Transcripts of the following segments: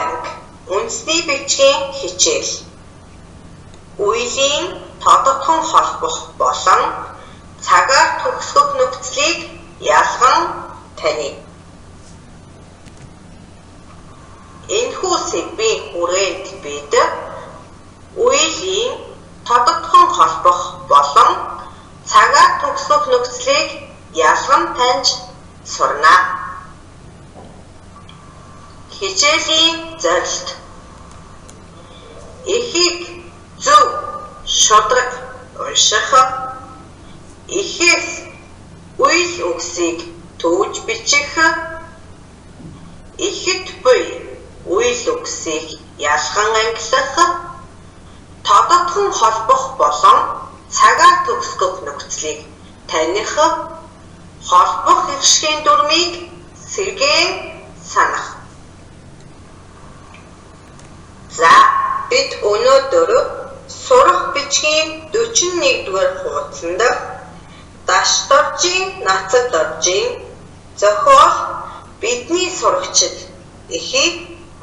анги үндэсний бичгийн хичээл. Үеийн тодотгон холбох болон цагаар төгсгөх нөхцөлийг ялган таних. Энэхүү сэдвийн хүрээнд бид үеийн тодотгон холбох болон цагаар төгсгөх нөхцөлийг ялган таньж сурна. Хичээлийн зорилт: эхийг зөв шударга унших, эхээс үйл үгсийг төвж бичих, эхэд буй үйл үгсийг ялган ангилах, тодотгон холбох болон цагаар төгсгөх нөхцөлийг таних, холбох иршгийн дүрмийг сэргээн санах. За, бид өнөөдөр сурах бичгийн 41-р хуудсанд Даш доржийн Нацаг доржийн зохиол бидний сурагчид эхийг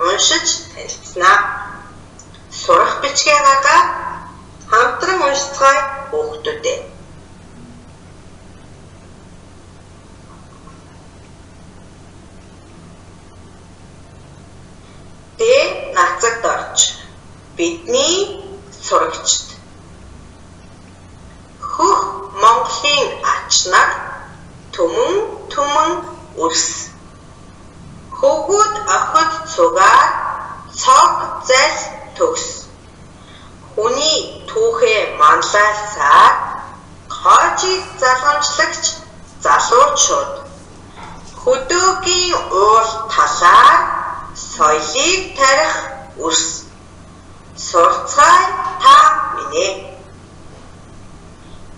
уншиж танилцсанаа. Сурах бичгээ гаргаад хамтран уншицгаая хүүхдүүдээ. Нацаг дорж бидний сурагчид. Хөх Монголын ач нар түмэн үрс. Хөвгүүд охид цугаар цог зал төгс. Хүний түүхээ манлайлсаар хоожийг залгамжлагч залуучууд. Хөдөөгийн уул талаар соёлыг тарих үрс. Сурцгай та минь.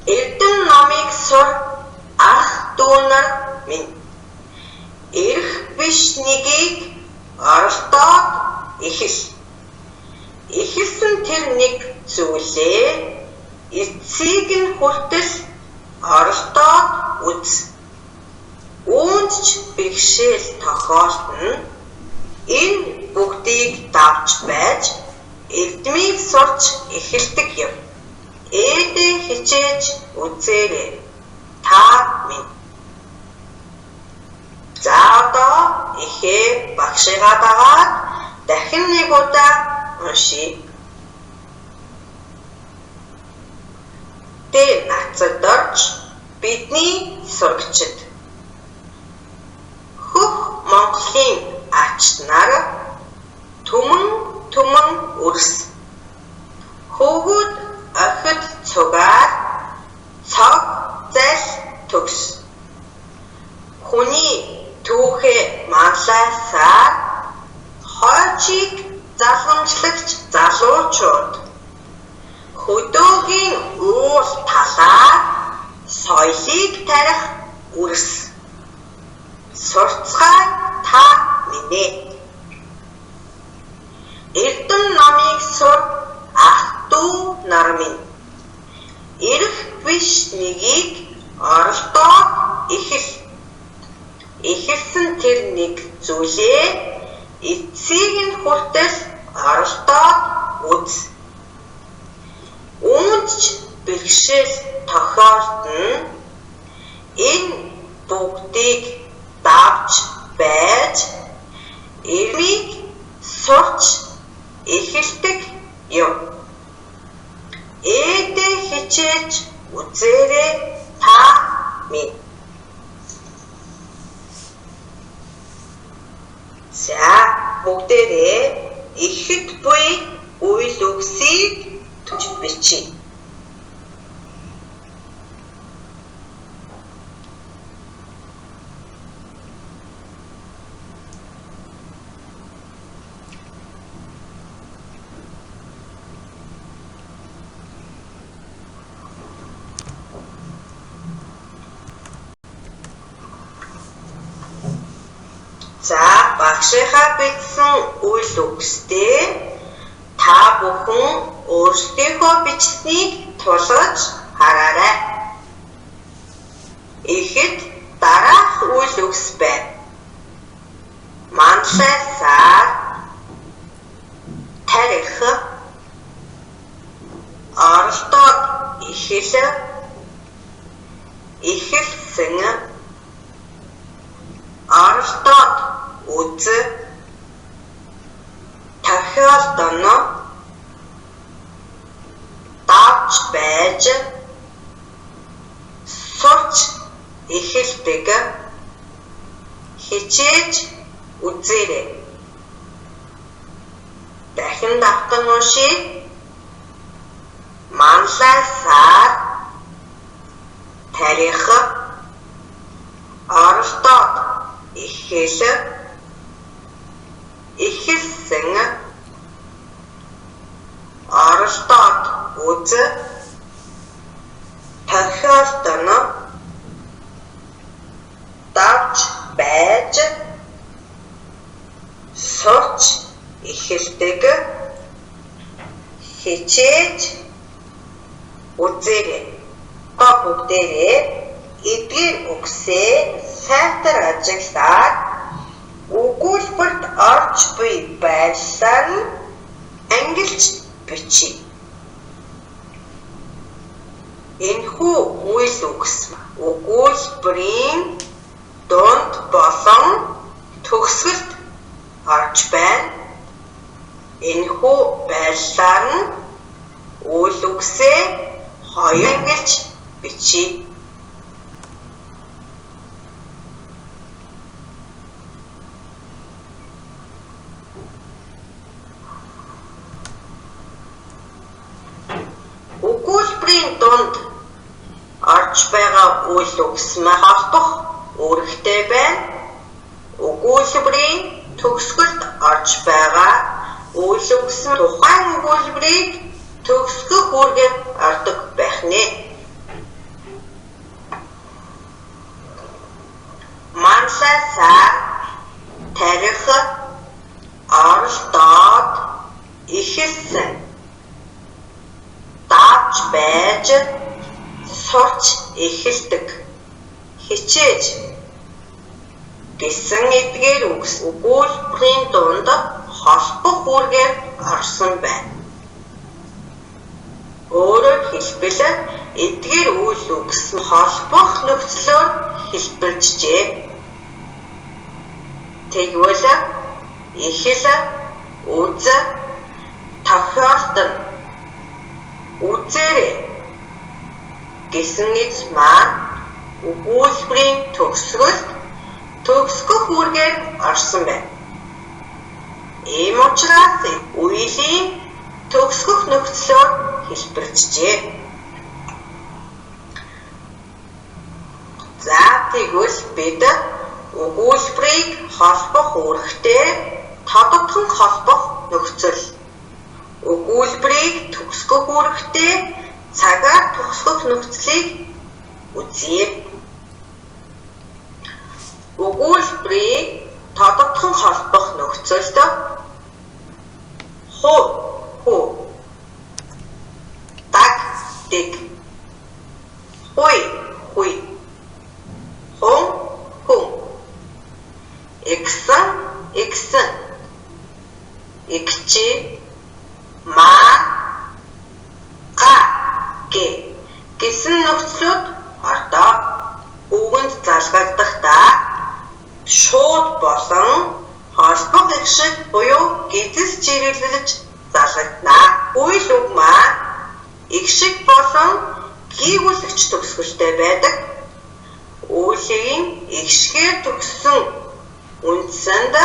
Эрдэм номыг сур ах дүү нар минь. Эрх биш нэгийг оролдоод эхэл. Эхэлсэн тэр нэг зүйлээ эцсийг нь хүртэл оролдоод үз. Үүнд ч бэрхшээл тохиолдно. Энэ бүгдийг давж байж эрдмийг сурч эхэлдэг юм. Ээдээ хичээж үзээрэй та минь. За одоо эхээ багшигаа дагаад дахин нэг удаа уншийе. Нацаг дорж бидний сурагчид. Хөх Монголын ач нар түмэн үрс. Хөвгүүд охид цугаар цог зал төгс. Хүний түүхээ манлайлсаар хоожийг залгамжлагч залуучууд. Хөдөөгийн уул талаар соёлыг тарих үрс. Сурцгай та минь. Эрдэм номыг сур ах дүү нар минь. Эрх биш нэгийг оролдоод эхэл. Эхэлсэн тэр нэг зүйлээ эцсийг нь хүртэл оролдоод үз. Үүнд ч бэрхшээл тохиолдно. Энэ бүгдийг давж байж эрмийг сурч эхэлдэг юм. Ээдээ хичээж үзээрэй та минь. За, бүгдээрээ эхэд буй үйл үгсийг төвж бичиж. За, багшийнхаа бичсэн үйл үгстэй та бүхэн өөрсдийнхөө бичсэнийг тулгаж хараарай. Ихэд дараах үйл үгс байна. Манлайлсаар ихэлсэн, оролдоод үз, тохиолдоно, давж байж, сурч эхэлдэг, хичээж үзээрэй. Дахин давтан уншийе. Манлайсаар тарих, оролдоод эхэлсэн, оролдоод үз, тохиолдоно, давж байж, сурч эхэлдэг, хичээж үзээрэй. Бүгдээрээ эдгээр үгсээ сайтар ажиглаад өгүүлбэрт орж буй байдлаар ангилж бичиж. Энэхүү үйл үгс өгүүлбэрийн дунд болон төгсгөлд орж байна. Энэхүү байдлаар нь үйл үгсээ хоёр ангилж бичиж. Өгүүлбэрийн дунд орж байгаа үйл үгс маань холбох үүрэгтэй байна. Өгүүлбэрийн төгсгөлд орж байгаа үйл үгс нь тухайн өгүүлбэрийг төгсгөх үүргээр ордог байх нэ. Манлайсаар тарих, оролдоод эхэлсэн, давж байж, сурч эхэлдэг, хичээж гэсэн эдгээр үгс өгүүлбэрийн дунд холбох үүргээр орсон байна. Өөрөөр хэлбэл эдгээр үйл үгс холбох нөхцлөөр хэлбэржжээ. Тэгвэл эхэл, үз, тохиолдол, үзээрэй гэсэн эз маань өгүүлбэрийн төгсгөлд төгсгөх үүргээр орсон байна. Ийм учраас үеийн төгсгөх нөхцлөөр хэлбэржжээ. За тэгвэл бид өгүүлбэрийг холбох үүрэгтэй тодотгон холбох нөхцөл, өгүүлбэрийг төгсгөх үүрэгтэй цагаар төгсгөх нөхцөлийг үзье. Өгүүлбэрийг тодотгон холбох нөхцөлд хуу, даг, дэг, хуй, хүн, игсэн, игчи, гэсэн нөхцлүүд ордог. Үгэнд залгахдаа шууд болон холбох их шиг буюу гэдэс чиглэлж залгагдана. Үйл үг маань их шиг болон гүйгүүлэгч төгсгөлтэй байдаг. Үеийн их шигээр төгссөн үндсэнд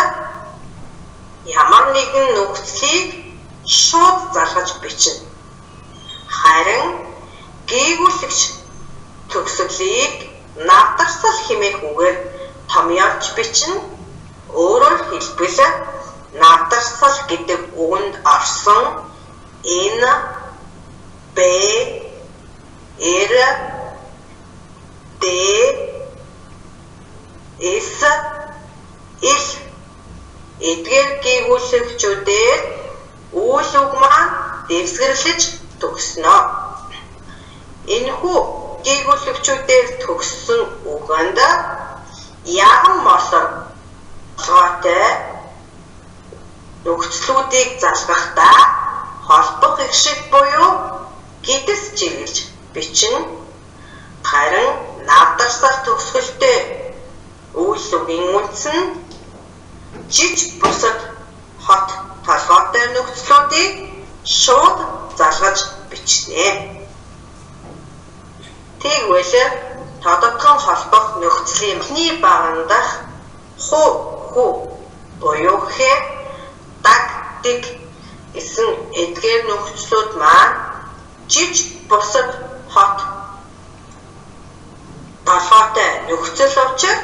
ямар нэгэн нөхцөлийг шууд залгаж бичнэ. Харин гүйгүүлэгч төгсгөлийг навдарсал хэмээх үгээр томьёолж бичнэ. Өөрөөр хэлбэл навдарсал гэдэг үгэнд орсон энэ б, эр, д, эс, ил эдгээр гүйгүүлэгчүүдээр үйл үг маань дэвсгэрлэж төгснө. Энэхүү гүйгүүлэгчүүдээр төгссөн үгэнд яган молготой нөхцлүүдийг залгахдаа холбох их шиг буюу гэдэс чиглэж бичнэ. Харин навдарсал төгсгөлтэй үйл үгийн үндэс нь жижиг бусад хот толгойтой нөхцлүүдийг шууд залгаж бичнэ. Тэгвэл тодотгон холбох нөхцөлийн эхний багандах хуу буюу гэхээр даг dig гэсэн эдгээр нөхцлүүд маань жижиг бусад хот толгойтой нөхцөл учир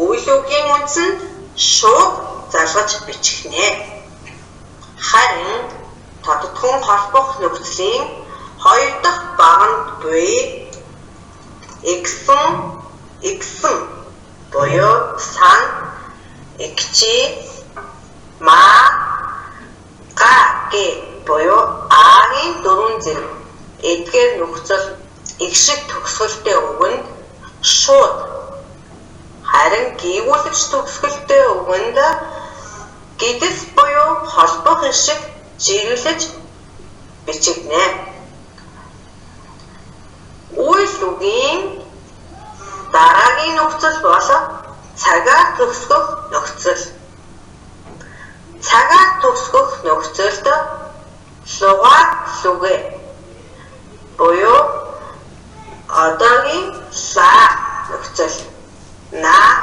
үйл үгийн үндсэнд шууд залгаж бичихнэ. Харин тодотгон холбох нөхцөлийн хоёр дахь баганд буй иксэн буюу сан, икчи, ма, га буюу агийн дөрвөн зэрэг эдгээр нөхцөл их шиг төгсгөлтэй үгэнд шууд, харин гийгүүлэгч төгсгөлтэй үгэнд гидс буюу холбох их шиг жиргэлж бичигдэнэ. Үйл үгийн дараагийн нөхцөл бол цагаар төгсгөх нөхцөл. Цагаар төгсгөх нөхцөлд лугаар лүгэ буюу одоогийн ла нөхцөл, нам,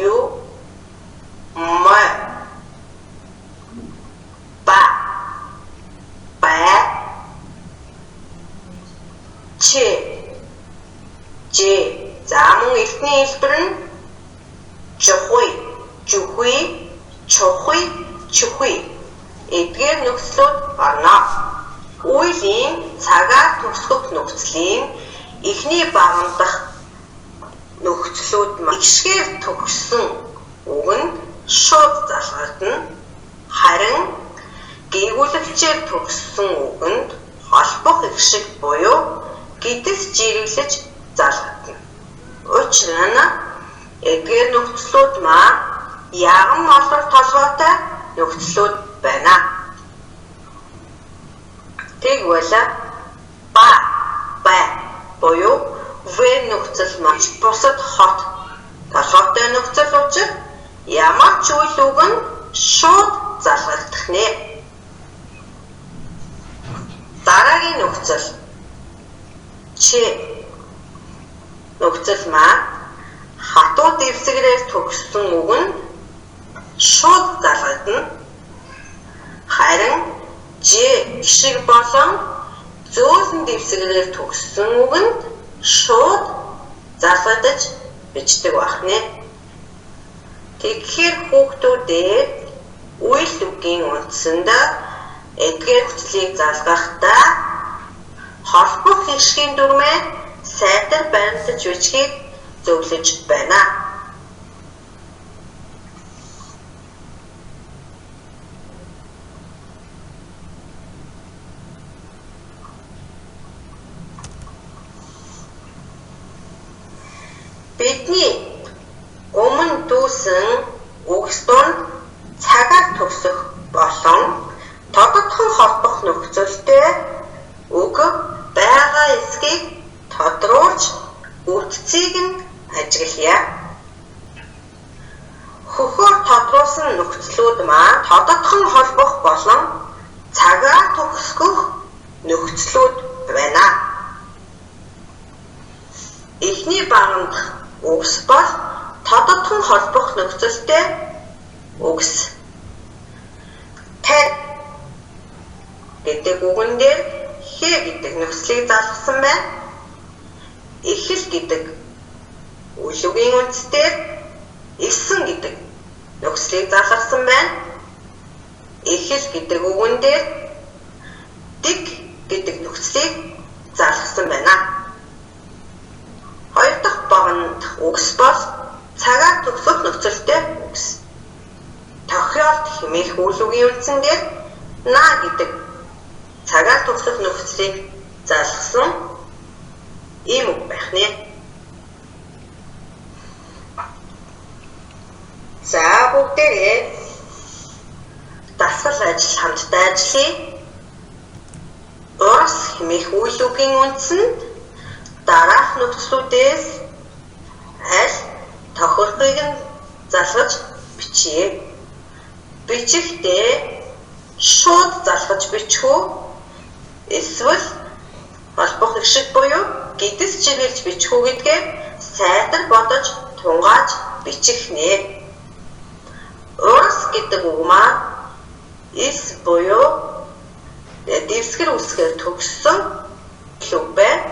ю, м, ба, чи, за мөн эхний хэлбэр нь чухүй эдгээр нөхцлүүд орно. Үеийн цагаар төгсгөх нөхцөлийн эхний баганд дах нөхцлүүд ихшгээр төгссөн үгэнд шууд залгагдана. Харин гийгүүлэгчээр төгссөн үгэнд холбох их шиг буюу гидс жиргэлж залгагдана. Учир нь эдгээр нөхцлүүд маань яган молор толгойтой нөхцлүүд байна. Тэгвэл ба буюу в нөхцөл маш бусад хот толгойтой нөхцөл учир ямар ч үйл үг нь шууд залгагдах нэ. Дараагийн нөхцөл чи нөхцөл маань хатуу дэвсгэрээр төгссөн үг нь шууд залгагдана. Харин гişиг болон зөөлөн дэвсгэрээр төгссөн үгэнд шууд залгагдаж бичдэг байна. Тэгэхээр хүүхдүүдээ үйл үгийн үндсэнд эдгээр нөхцөлийг залгахдаа холбох хишгийн дүрмээ сайтар баримтаж бичгийг зөвлөж байна. Бидний өмнө дүүсэн үгс донд цагаар төгсөх болон тодотгон холбох нөхцөлтэй үг байгаа эсхийг тодруулж үтцийг нь ажиглая. Хөхөөр тодруулсан нөхцлүүд маань тодотгон холбох болон цагаар төгсгөх нөхцлүүд байна. Эхний баганд үгс бол тодотгон холбох нөхцөлтэй үгс. Тань гэдэг үгэн дээр хэ гэдэг нөхцөлийг залгасан байна. Эхэл гэдэг үйл үгийн үндсээр эссэн гэдэг нөхцөлийг залгасан байна. Эхэл гэдэг үгэн дээр dig гэдэг нөхцөлийг залгасан байна. Хоёр дахь баганд үгс бол цагаар төгсөх нөхцөлтэй үгс. Тохиолд хэмээх үйл үгийн үндсэн дээр на гэдэг цагаар төгсөх нөхцөлийг залгасан ийм үг байх нэ. За бүгдээрээ дасгал ажил хамтдаа ажиллая. Урс хэмээх үйл үгийн үндсэнд дараах нөхцлүүдээс аль тохиолдлыг нь залгаж бичье. Бичихдээ шууд залгаж бичих үү? Эсвэл холбох их шиг буюу гидс чиглэлж бичих үү гэдгээ сайтар бодож тунгааж бичих нэ. Урс гэдэг үг маань ис буюу дэвсгэр үсгээр төгссөн үг байна.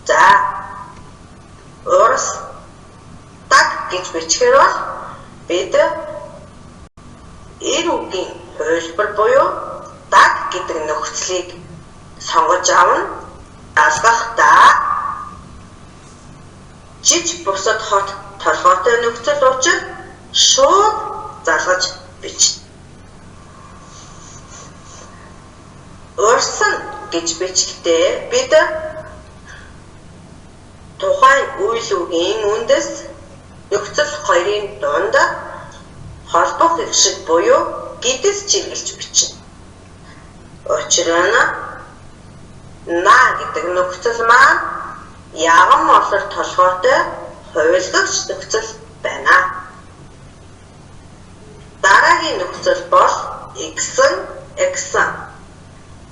За урс так гэж бичихээр бол бид энэ үгийн хувилбар буюу так гэдэг нөхцөлийг сонгож авна. Алгахдаа жиж бусад хот толгойтой нөхцөл учир шууд залгаж бич. Урсан гэж бичихдээ бид тухайн үйл үгийн үндэс нөхцөл хоёрын дунд холбох их шиг буюу гидс чиглэлж бичнэ. Учир нь на гэдэг нөхцөл маань яган молор толгойтой хувилгагч нөхцөл байна. Дараагийн нөхцөл бол x.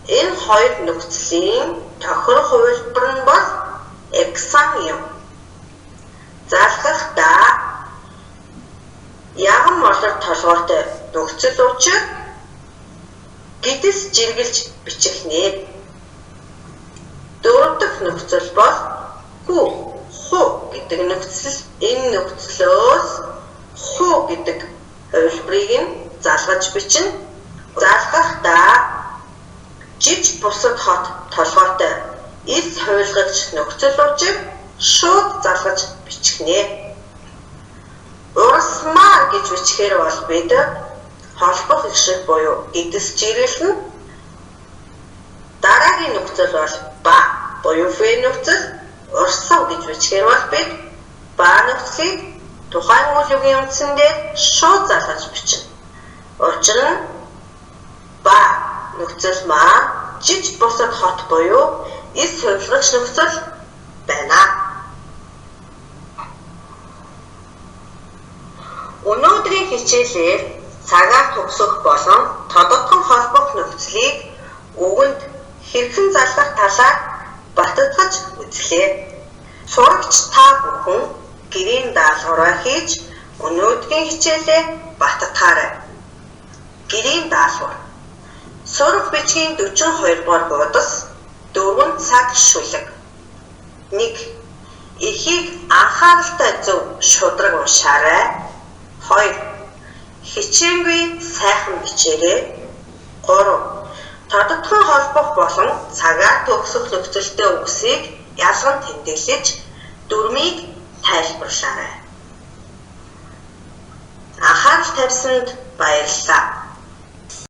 Энэ хоёр нөхцөлийн тохирох хувилбар нь бол x юм. Залгахдаа яган молор толгойтой нөхцөл учир гидс жиргэлж бичих нэ. Дөрөв дахь нөхцөл бол ху гэдэг нөхцөл. Энэ нөхцлөөс ху гэдэг хувилбарыг нь залгаж бичнэ. Залгахдаа жиж бусад хот толгойтой ис хувилгагч нөхцөл учир шууд залгаж бичих нэ. Урсмаар гэж бичихээр бол бид холбох их шиг буюу гидс жиргэлнэ. Дараагийн нөхцөл бол ба буюу ф нөхцөл. Урсав гэж бичихээр бол бид ба нөхцөлийг тухайн үйл үгийн үндсэндээ шууд залгаж бичнэ. Учир нь ба нөхцөл маань жиж бусад хот буюу ис хувилгагч нөхцөл байна. Өнөөдрийн хичээлээр цагаар төгсөх болон тодотгон холбох нөхцөлийг үгэнд хэрхэн залгах талаар баттгаж үзлээ. Сурагч та бүхэн гэрийн даалгавраа хийж өнөөдрийн хичээлээ баттгаарай. Гэрийн даалгавар. Сурах бичгийн 42 дугаар хуудас 4 цаг шүлэг. 1. Эхийг анхааралтай зөв шударга уншаарай. 2. Хичээнгүй сайхан бичээрэй. 3. Тодотгон холбох болон цагаар төгсөх нөхцөлтэй үгсийг ялган тэмдэглэж дүрмийг тайлбарлаарай. Анхаарал тавьсанд баярлалаа.